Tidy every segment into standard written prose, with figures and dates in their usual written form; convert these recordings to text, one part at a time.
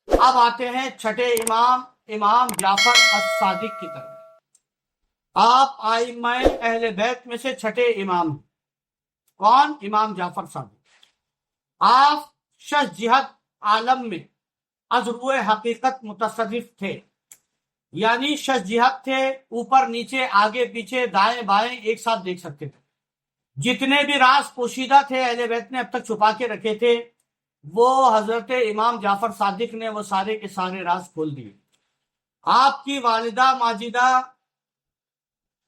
اب آتے ہیں چھٹے امام امام جعفر الصادق کی طرف۔ آپ ائمہ اہل بیت میں سے چھٹے امام ہیں۔ کون؟ امام جعفر صادق۔ آپ شش جہت عالم میں از روئے حقیقت متصرف تھے، یعنی شش جہت تھے، اوپر نیچے آگے پیچھے دائیں بائیں ایک ساتھ دیکھ سکتے تھے۔ جتنے بھی راز پوشیدہ تھے اہل بیت نے اب تک چھپا کے رکھے تھے، وہ حضرت امام جعفر صادق نے وہ سارے کے سارے راز کھول دیے۔ آپ کی والدہ ماجدہ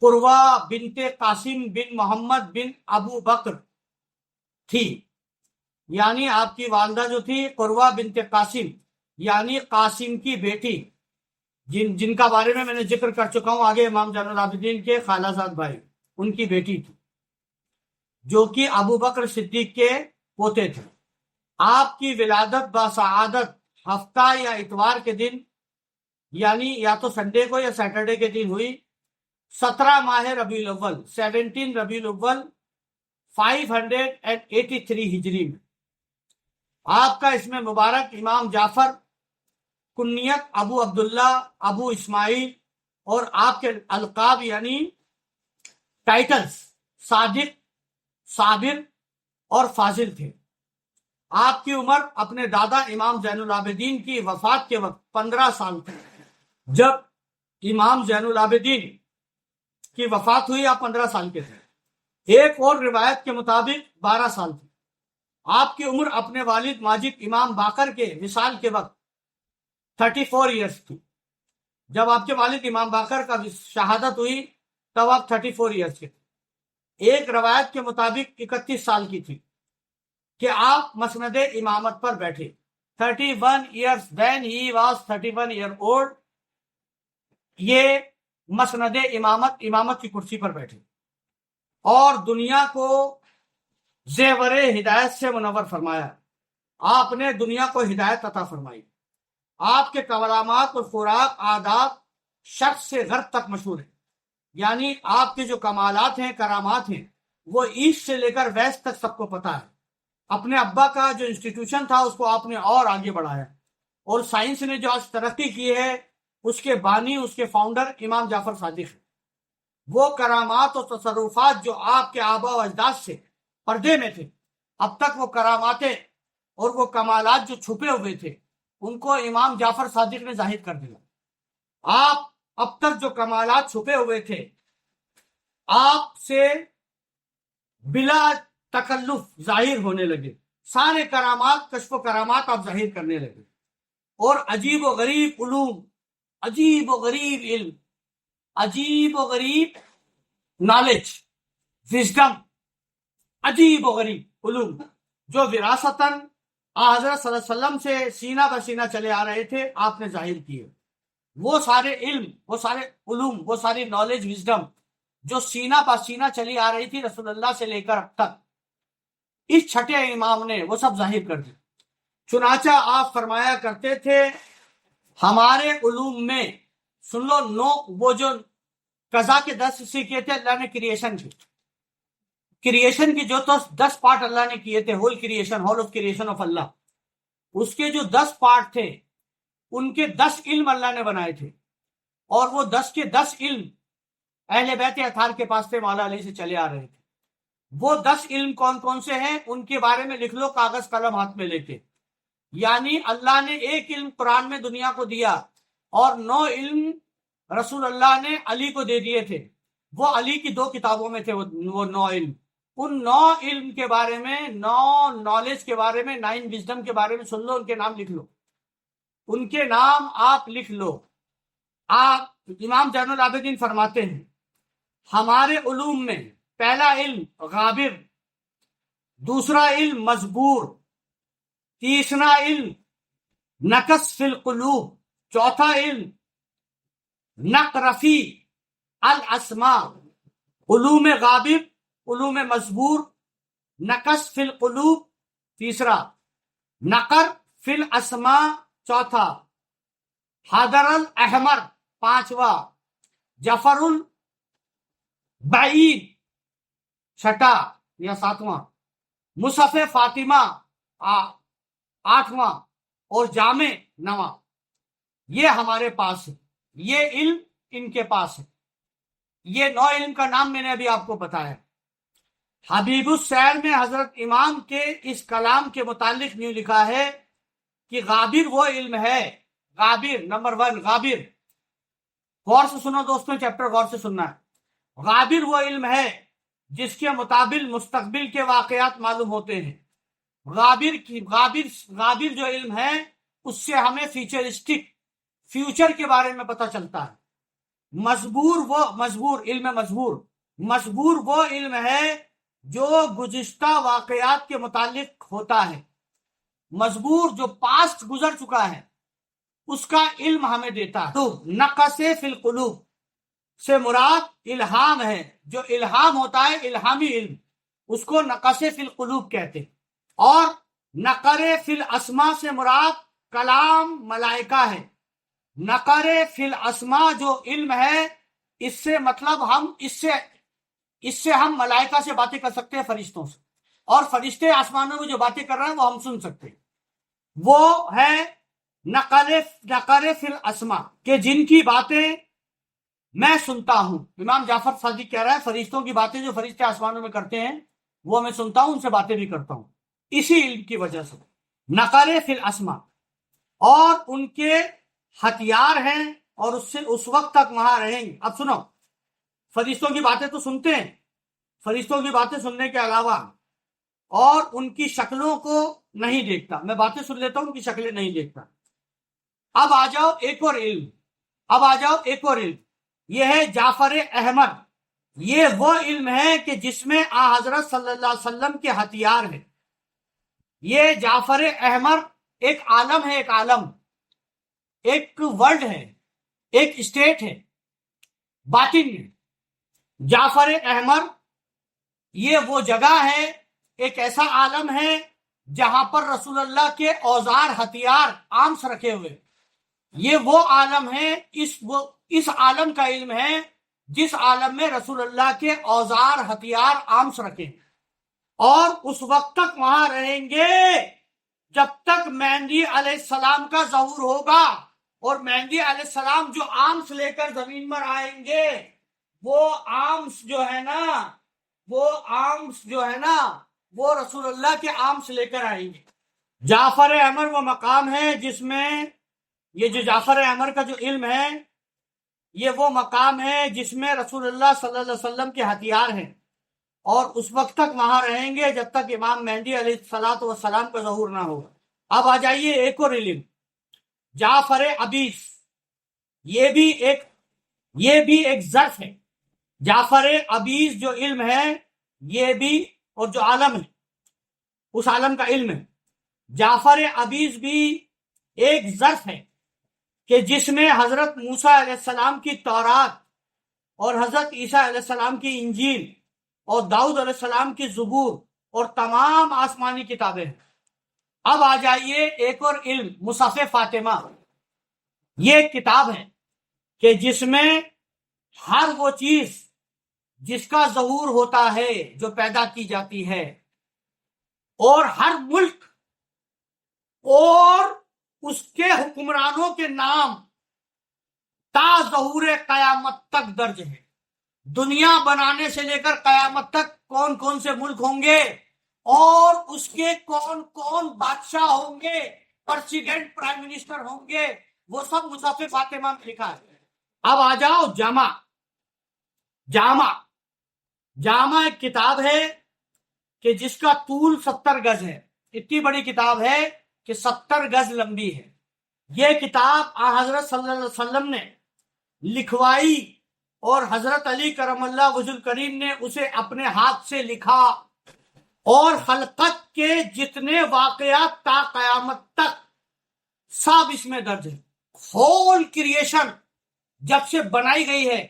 قروہ بنت قاسم بن محمد بن ابو بکر تھی، یعنی آپ کی والدہ جو تھی قروہ بنت قاسم، یعنی قاسم کی بیٹی، جن کا بارے میں نے ذکر کر چکا ہوں آگے، امام زین العابدین کے خالہ زاد بھائی، ان کی بیٹی تھی، جو کہ ابو بکر صدیق کے پوتے تھے۔ آپ کی ولادت بسعادت ہفتہ یا اتوار کے دن، یعنی یا تو سنڈے کو یا سیٹرڈے کے دن ہوئی، 17 ماہ ربیع الاول 17 ربیع الاول 583 ہجری میں۔ آپ کا اسم مبارک امام جعفر، کنیت ابو عبداللہ، ابو اسماعیل، اور آپ کے القاب یعنی ٹائٹلز صادق، صابر اور فاضل تھے۔ آپ کی عمر اپنے دادا امام زین العابدین کی وفات کے وقت 15 سال تھی۔ جب امام زین العابدین کی وفات ہوئی آپ 15 سال کے تھے۔ ایک اور روایت کے مطابق 12 سال تھی۔ آپ کی عمر اپنے والد ماجد امام باقر کے وصال کے وقت 34 ایئرس تھی۔ جب آپ کے والد امام باقر کا شہادت ہوئی تب آپ 34 ایئرس کے تھے۔ ایک روایت کے مطابق 31 سال کی تھی کہ آپ مسند امامت پر بیٹھے۔ 31 years when he was 31 year old، یہ مسند امامت کی کرسی پر بیٹھے اور دنیا کو زیور ہدایت سے منور فرمایا۔ آپ نے دنیا کو ہدایت عطا فرمائی۔ آپ کے کلامات اور خوراک آداب شرق سے غرب تک مشہور ہیں، یعنی آپ کے جو کمالات ہیں، کرامات ہیں، وہ ایسٹ سے لے کر ویسٹ تک سب کو پتا ہے۔ اپنے ابا کا جو انسٹیٹیوشن تھا اس کو آپ نے اور آگے بڑھایا، اور سائنس نے جو آج ترقی کی ہے اس کے بانی، اس کے فاؤنڈر امام جعفر صادق ہیں۔ وہ کرامات اور تصرفات جو آپ کے آبا و اجداد سے پردے میں تھے، اب تک وہ کراماتیں اور وہ کمالات جو چھپے ہوئے تھے ان کو امام جعفر صادق نے ظاہر کر دیا۔ آپ اب تک جو کمالات چھپے ہوئے تھے آپ سے بلا تکلف ظاہر ہونے لگے، سارے کرامات، کشف و کرامات آپ ظاہر کرنے لگے، اور عجیب و غریب علوم، عجیب و غریب علم، عجیب و غریب نالج، وزڈم، عجیب و غریب علوم جو وراثتاً حضرت صلی اللہ علیہ وسلم سے سینہ بہ سینہ چلے آ رہے تھے، آپ نے ظاہر کیے۔ وہ سارے علم، وہ سارے علوم، وہ ساری نالج، وزڈم جو سینہ بہ سینہ چلی آ رہی تھی رسول اللہ سے لے کر اب تک، اس چھٹے امام نے وہ سب ظاہر کر دی۔ چنانچہ آپ فرمایا کرتے تھے ہمارے علوم میں، سن لو، وہ جو قضا کے 10 حصے کیے تھے اللہ نے کریشن کی جو تو 10 پارٹ اللہ نے کیے تھے، ہول آف کریشن آف اللہ، اس کے جو 10 پارٹ تھے ان کے 10 علم اللہ نے بنائے تھے، اور وہ 10 کے 10 علم اہل بیت اطہار کے پاس تھے، مولا علی سے چلے آ رہے تھے۔ وہ 10 علم کون کون سے ہیں ان کے بارے میں لکھ لو کاغذ قلم ہاتھ میں لے کے۔ یعنی اللہ نے ایک علم قرآن میں دنیا کو دیا، اور 9 علم رسول اللہ نے علی کو دے دیے تھے، وہ علی کی 2 کتابوں میں تھے وہ 9 علم۔ ان 9 علم کے بارے میں، 9 نالج کے بارے میں، 9 وزڈم کے بارے میں سن لو، ان کے نام لکھ لو، ان کے نام آپ لکھ لو۔ آپ امام زین العابدین فرماتے ہیں ہمارے علوم میں پہلا علم غابر، دوسرا علم مزبور، تیسرا علم نقص فی القلوب، چوتھا علم نقرفی الاسماء۔ علوم غابر، علوم مزبور، نقص فی القلوب تیسرا، نقر فی الاسماء چوتھا، حیدر الاحمر پانچواں، جعفر البعید چھٹا یا ساتواں، مصحف فاطمہ آٹھواں، اور جامع نواں، یہ ہمارے پاس ہے، یہ علم ان کے پاس ہے۔ یہ 9 علم کا نام میں نے ابھی آپ کو بتایا۔ حبیب السیر میں حضرت امام کے اس کلام کے متعلق یوں لکھا ہے کہ غابر وہ علم ہے، غابر نمبر 1 غابر، غور سے سنو دوستوں، چیپٹر غور سے سننا ہے۔ غابر وہ علم ہے جس کے مطابق مستقبل کے واقعات معلوم ہوتے ہیں۔ غابر جو علم ہے اس سے ہمیں فیوچر کے بارے میں پتہ چلتا ہے۔ مزبور وہ علم ہے جو گزشتہ واقعات کے متعلق ہوتا ہے۔ مزبور جو پاسٹ گزر چکا ہے اس کا علم ہمیں دیتا ہے۔ تو نقص فی القلوب سے مراد الہام ہے، جو الہام ہوتا ہے الہامی علم، اس کو نقص فی القلوب کہتے ہیں۔ اور نقر فی الاسماء سے مراد کلام ملائکہ ہے۔ نقر فی الاسماء جو علم ہے اس سے مطلب اس سے ہم ملائکہ سے باتیں کر سکتے ہیں، فرشتوں سے، اور فرشتے آسمانوں میں جو باتیں کر رہے ہیں وہ ہم سن سکتے ہیں۔ وہ ہے نقر فی الاسماء کہ جن کی باتیں میں سنتا ہوں۔ امام جعفر صادق کہہ رہا ہے فرشتوں کی باتیں جو فرشتے آسمانوں میں کرتے ہیں وہ میں سنتا ہوں، ان سے باتیں بھی کرتا ہوں، اسی علم کی وجہ سے۔ نقر فی الاسماء، اور ان کے ہتھیار ہیں اور اس وقت تک وہاں رہیں گے۔ اب سنو، فرشتوں کی باتیں تو سنتے ہیں، فرشتوں کی باتیں سننے کے علاوہ اور ان کی شکلوں کو نہیں دیکھتا۔ میں باتیں سن لیتا ہوں، ان کی شکلیں نہیں دیکھتا۔ اب آ جاؤ ایک اور علم، یہ ہے جعفر احمر۔ یہ وہ علم ہے کہ جس میں حضرت صلی اللہ علیہ وسلم کے ہتھیار ہیں۔ یہ جعفر احمر ایک عالم ہے، ایک ورلڈ ہے، ایک اسٹیٹ ہے، باطن ہے۔ جعفر احمر یہ وہ جگہ ہے، ایک ایسا عالم ہے جہاں پر رسول اللہ کے اوزار ہتھیار آرمس رکھے ہوئے۔ یہ وہ عالم ہے، اس عالم کا علم ہے جس عالم میں رسول اللہ کے اوزار ہتھیار آرمس رکھے، اور اس وقت تک وہاں رہیں گے جب تک مہدی علیہ السلام کا ظہور ہوگا۔ اور مہدی علیہ السلام جو آرمس لے کر زمین پر آئیں گے، وہ آرمس جو ہے نا وہ رسول اللہ کے آرمس لے کر آئیں گے۔ جعفر احمر وہ مقام ہے جس میں یہ جو جعفر احمر کا جو علم ہے یہ وہ مقام ہے جس میں رسول اللہ صلی اللہ علیہ وسلم کے ہتھیار ہیں، اور اس وقت تک وہاں رہیں گے جب تک امام مہدی علیہ السلام کا ظہور نہ ہوگا۔ اب آ جائیے ایک اور علم، جعفر ابیس۔ یہ بھی ایک ظرف ہے۔ جعفر ابیس جو علم ہے یہ بھی، اور جو عالم ہے اس عالم کا علم ہے۔ جعفر ابیس بھی ایک ظرف ہے کہ جس میں حضرت موسیٰ علیہ السلام کی تورات اور حضرت عیسیٰ علیہ السلام کی انجیل اور داؤد علیہ السلام کی زبور اور تمام آسمانی کتابیں ہیں۔ اب آ جائیے ایک اور علم، مصحف فاطمہ۔ یہ ایک کتاب ہے کہ جس میں ہر وہ چیز جس کا ظہور ہوتا ہے، جو پیدا کی جاتی ہے، اور ہر ملک اور اس کے حکمرانوں کے نام تا ظہور قیامت تک درج ہے۔ دنیا بنانے سے لے کر قیامت تک کون کون سے ملک ہوں گے اور اس کے کون کون بادشاہ ہوں گے، پریزیڈنٹ، پرائم منسٹر ہوں گے، وہ سب مصحف فاطمہ میں لکھا ہے۔ اب آ جاؤ جامع ایک کتاب ہے کہ جس کا طول 70 گز ہے۔ اتنی بڑی کتاب ہے کہ 70 گز لمبی ہے۔ یہ کتاب حضرت صلی اللہ علیہ وسلم نے لکھوائی، اور حضرت علی کرم اللہ وجہ الکریم نے اسے اپنے ہاتھ سے لکھا، اور خلقت کے جتنے واقعات تا قیامت تک سب اس میں درج ہے۔ ہول کریشن جب سے بنائی گئی ہے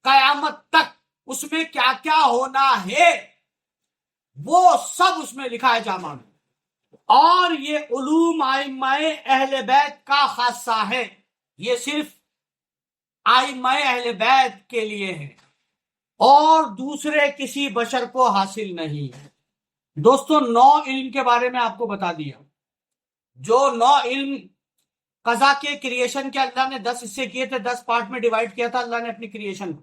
قیامت تک اس میں کیا کیا ہونا ہے وہ سب اس میں لکھا ہے جامع میں۔ اور یہ علوم ائمہ اہل بیت کا خاصہ ہے، یہ صرف ائمہ اہل بیت کے لیے ہے اور دوسرے کسی بشر کو حاصل نہیں ہے۔ دوستوں 9 علم کے بارے میں آپ کو بتا دیا۔ جو 9 علم قضا کے کریشن کے اللہ نے 10 حصے کیے تھے، 10 پارٹ میں ڈیوائیڈ کیا تھا اللہ نے اپنی کریشن کو،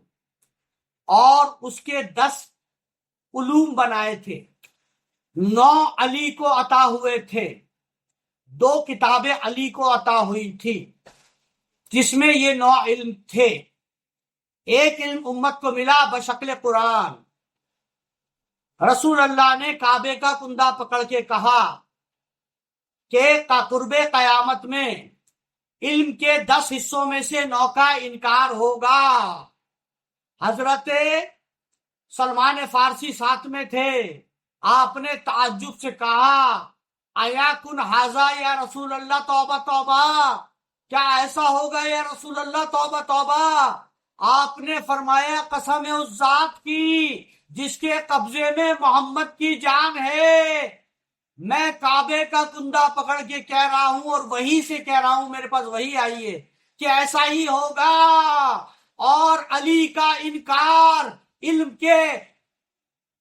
اور اس کے 10 علوم بنائے تھے، 9 علی کو عطا ہوئے تھے، 2 کتابیں علی کو عطا ہوئی تھی جس میں یہ 9 علم تھے۔ ایک علم امت کو ملا بشکل قرآن۔ رسول اللہ نے کعبے کا کندہ پکڑ کے کہا کہ قرب قیامت میں علم کے 10 حصوں میں سے 9 کا انکار ہوگا۔ حضرت سلمان فارسی ساتھ میں تھے، آپ نے تعجب سے کہا ایا کن ھذا یا رسول اللہ، توبہ توبہ، کیا ایسا ہوگا یا رسول اللہ، توبہ توبہ۔ آپ نے فرمایا قسم ہے اس ذات کی جس کے قبضے میں محمد کی جان ہے، میں کعبے کا کندہ پکڑ کے کہہ رہا ہوں اور وہی سے کہہ رہا ہوں، میرے پاس وہی آئی ہے کہ ایسا ہی ہوگا۔ اور علی کا انکار علم کے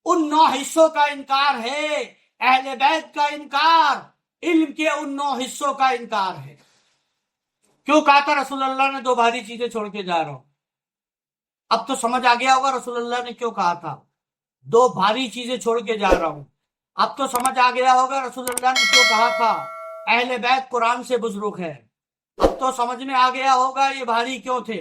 ان 9 حصوں کا انکار ہے، اہل بیت کا انکار علم کے ان 9 حصوں کا انکار ہے۔ کیوں کہا تھا رسول اللہ نے 2 بھاری چیزیں چھوڑ کے جا رہا ہوں؟ اب تو سمجھ آ گیا ہوگا رسول اللہ نے کیوں کہا تھا 2 بھاری چیزیں چھوڑ کے جا رہا ہوں۔ اب تو سمجھ آ گیا ہوگا رسول اللہ نے کیوں کہا تھا اہل بیت قرآن سے بزرگ ہے۔ اب تو سمجھ میں آ گیا ہوگا یہ بھاری کیوں تھے۔